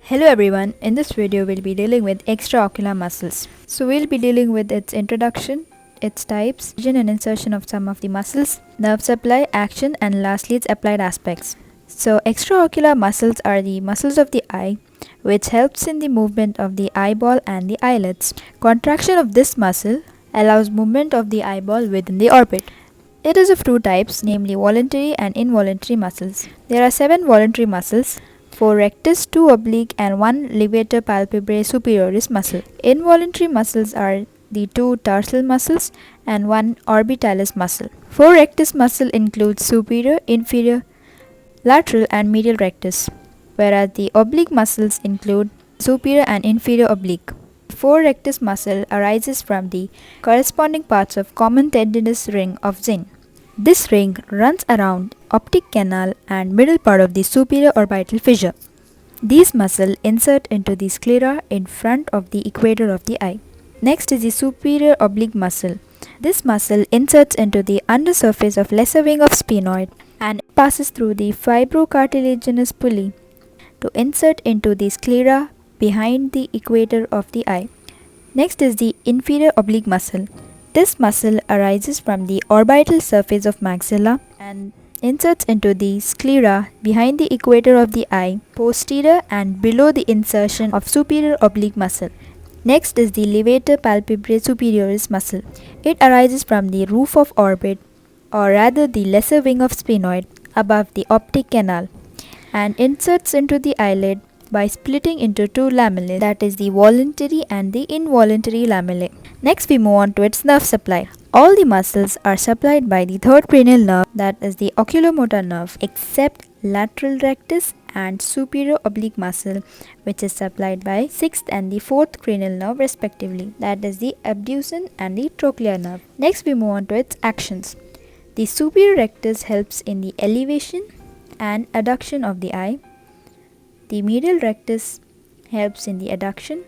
Hello everyone, in this video we'll be dealing with extraocular muscles. So we'll be dealing with its introduction, its types, origin and insertion of some of the muscles, nerve supply, action, and lastly its applied aspects. So extraocular muscles are the muscles of the eye which helps in the movement of the eyeball and the eyelids. Contraction of this muscle allows movement of the eyeball within the orbit. It is of two types, namely voluntary and involuntary muscles. There are 7 voluntary muscles, 4 rectus, 2 oblique, and 1 levator palpebrae superioris muscle. Involuntary muscles are the 2 tarsal muscles and 1 orbitalis muscle. 4 rectus muscle includes superior, inferior, lateral, and medial rectus, whereas the oblique muscles include superior and inferior oblique. 4 rectus muscle arises from the corresponding parts of common tendinous ring of Zinn. This ring runs around optic canal and middle part of the superior orbital fissure. These muscles insert into the sclera in front of the equator of the eye. Next is the superior oblique muscle. This muscle inserts into the undersurface of lesser wing of sphenoid and passes through the fibrocartilaginous pulley to insert into the sclera behind the equator of the eye. Next is the inferior oblique muscle. This muscle arises from the orbital surface of maxilla and inserts into the sclera behind the equator of the eye, posterior and below the insertion of superior oblique muscle. Next is the levator palpebrae superioris muscle. It arises from the roof of orbit, or rather the lesser wing of sphenoid, above the optic canal, and inserts into the eyelid by splitting into 2 lamellae, that is the voluntary and the involuntary lamellae. Next we move on to its nerve supply. All the muscles are supplied by the third cranial nerve, that is the oculomotor nerve, except lateral rectus and superior oblique muscle, which is supplied by 6th and the 4th cranial nerve respectively, that is the abducen and the trochlear nerve. Next we move on to its actions. The superior rectus helps in the elevation and adduction of the eye. The medial rectus helps in the adduction.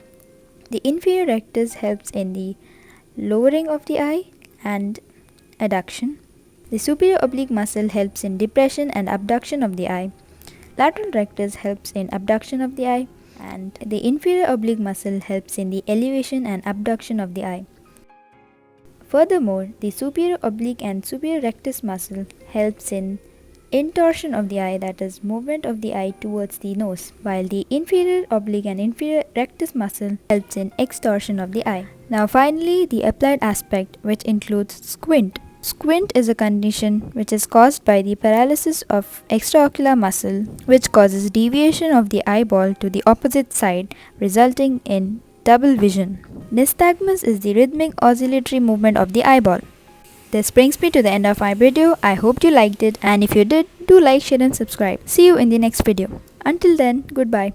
The inferior rectus helps in the lowering of the eye and adduction. The superior oblique muscle helps in depression and abduction of the eye. Lateral rectus helps in abduction of the eye, and the inferior oblique muscle helps in the elevation and abduction of the eye. Furthermore, the superior oblique and superior rectus muscle helps in intorsion of the eye, that is movement of the eye towards the nose, while the inferior oblique and inferior rectus muscle helps in extorsion of the eye. Now finally, the applied aspect, which includes squint. Squint is a condition which is caused by the paralysis of extraocular muscle, which causes deviation of the eyeball to the opposite side, resulting in double vision. Nystagmus is the rhythmic oscillatory movement of the eyeball. This brings me to the end of my video. I hope you liked it, and if you did, do like, share and subscribe. See you in the next video. Until then, goodbye.